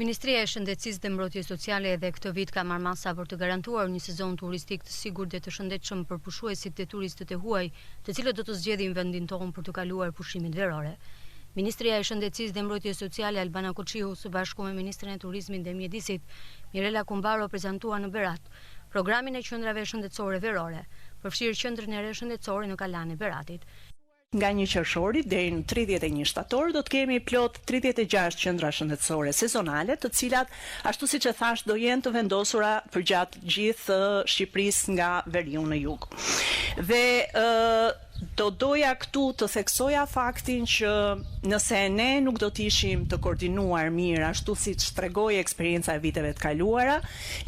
Ministria e Shëndetësisë dhe Mbrojtjes Sociale edhe këtë vit ka marrë masa për të garantuar një sezon turistik të sigurt dhe të shëndetshëm për pushuesit dhe turistët e huaj, të cilët do të zgjedhin vendin tonë për të kaluar pushimet verore. Ministria e Shëndetësisë dhe Mbrojtjes Sociale Albana Koçiu së bashku me Ministrin e Turizmit dhe Mjedisit, Mirela Kumbaro, prezantua në Berat programin e qendrave shëndetësore verore, përfshirë qendrën e re shëndetësore në Kalan e Beratit. Nga 1 qershori deri në 31 shtator do të kemi plot 36 qendra shëndetësore sezonale, të cilat, ashtu siç e thash, do jenë të vendosura përgjatë gjithë Shqipërisë nga veriu në jug. Dhe do doja këtu të theksoja faktin që nëse ne nuk do të ishim të koordinuar mirë, ashtu siç tregoi eksperjenca e viteve të kaluara,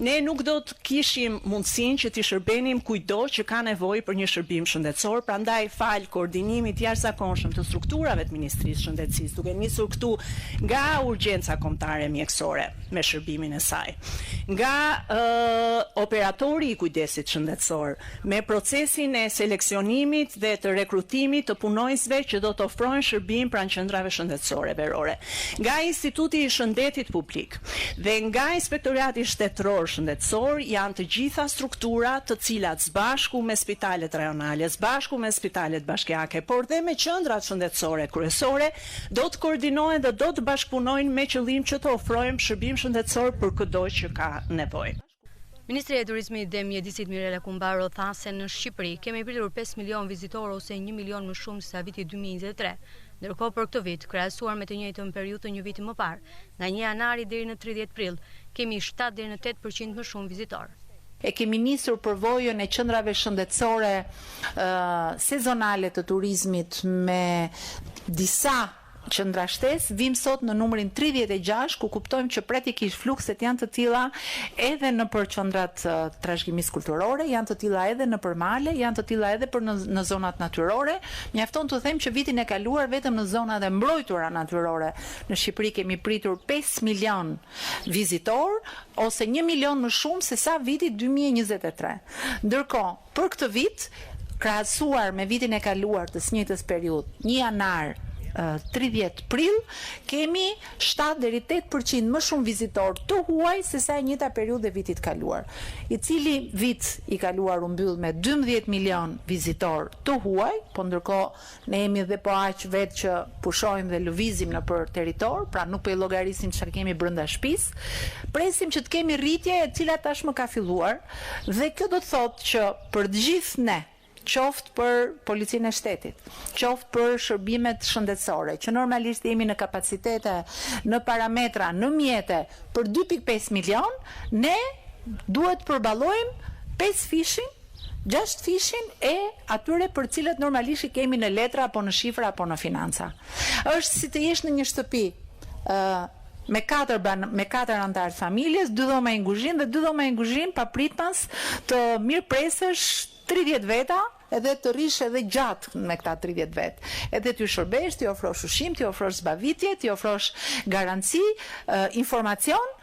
ne nuk do të kishim mundësinë që t'i shërbenim kujdo që ka nevojë për një shërbim shëndetësor, prandaj fal koordinimit jashtëzakonshëm të strukturave të Ministrisë së Shëndetësisë, duke nisur këtu nga urgjenca kombëtare mjekësore me shërbimin e saj, nga operatori i kujdesit shëndetësor, me procesin e seleksionimit dhe të rekrutimit të punonjësve që do të ofrojnë shërbim pranë qendrave shëndetësore verore, nga Instituti i Shëndetit Publik dhe nga Inspektorati Shtetëror Shëndetësor, janë të gjitha struktura të cilat sbashku me spitalet rajonale, sbashku me spitalet bashkiake, por dhe me qendrat shëndetësore kryesore, do të koordinohen dhe do të bashkëpunojnë me qëllim që të ofrojmë shërbim shëndetësor për kudo që ka nevojë. Ministri e Turizmit dhe Mjedisit Mirela Kumbaro tha se në Shqipëri kemi pritur 5 milion vizitorë ose 1 milion më shumë se viti 2023. Ndërkohë për këtë vit, krahasuar me të njëjtën periudhë të një viti më parë, nga 1 janari deri në 30 prill, kemi 7 deri në 8% më shumë vizitorë. E kemi nisur përvojën e qendrave shëndetësore sezonale të turizmit me disa qendra shtesë, vim sot në numrin 36, ku kuptojmë që praktikisht flukset janë të tilla edhe në për qendrat trashëgimisë kulturore, janë të tilla edhe në për male, janë të tilla edhe për në zonat natyrore. Mjafton të them që vitin e kaluar vetëm në zonat e mbrojtura natyrore në Shqipëri kemi pritur 5 milion vizitor, ose 1 milion më shumë se sa viti 2023. Ndërkohë, për këtë vit, krahasuar me vitin e kaluar të së njëjtës periudhë, 1 janar 30 prill, kemi 7 deri 8% më shumë vizitorë të huaj se sa e njëjta periudhë e vitit kaluar, i cili vit i kaluar u mbyll me 12 milion vizitorë të huaj, po ndërkohë ne jemi dhe po aq vetë që pushojmë dhe lëvizim në për territor, pra nuk po i llogarisim çka kemi brenda shtëpisë. Presim që të kemi rritje e cila tashmë ka filluar, dhe kjo do të thotë që për të gjithë ne, qoftë për policinë e shtetit, qoftë për shërbimet shëndetësore, që normalisht jemi në kapacitete, në parametra, në mjete për 2.5 milion, ne duhet përballojmë 5 fishin, 6 fishin e atyre për cilët normalisht i kemi në letra apo në shifra apo në financa. Është si të jesh në një shtëpi me 4 antar familjes, 2 dhoma inguzhin dhe 2 dhoma inguzhin papritmas të mirëpresësh 30 veta, edhe të rish edhe gjatë me këta 30 vetë. Edhe t'ju shërbesh, t'ju ofrosh ushqim, t'ju ofrosh zbavitje, t'ju ofrosh garanci, informacion,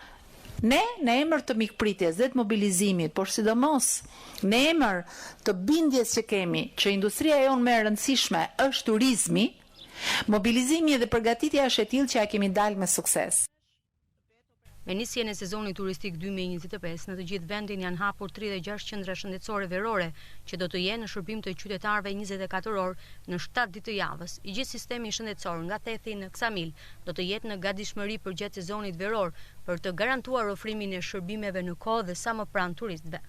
ne në emër të mikpritjes dhe të mobilizimit, por sidomos në emër të bindjes që kemi, që industria jonë më e rëndësishme është turizmi, mobilizimi dhe përgatitja është e tillë që ja kemi dalë me sukses. Me nisjen e sezonit turistik 2025, në të gjithë vendin janë hapur 36 qendra shëndetësore verore, që do të jenë në shërbim të qytetarëve 24 orë në 7 ditë të javës. I gjithë sistemi shëndetësor nga Thethi në Ksamil do të jetë në gatishmëri përgjatë sezonit veror për të garantuar ofrimin e shërbimeve në kohë dhe sa më pranë turistëve.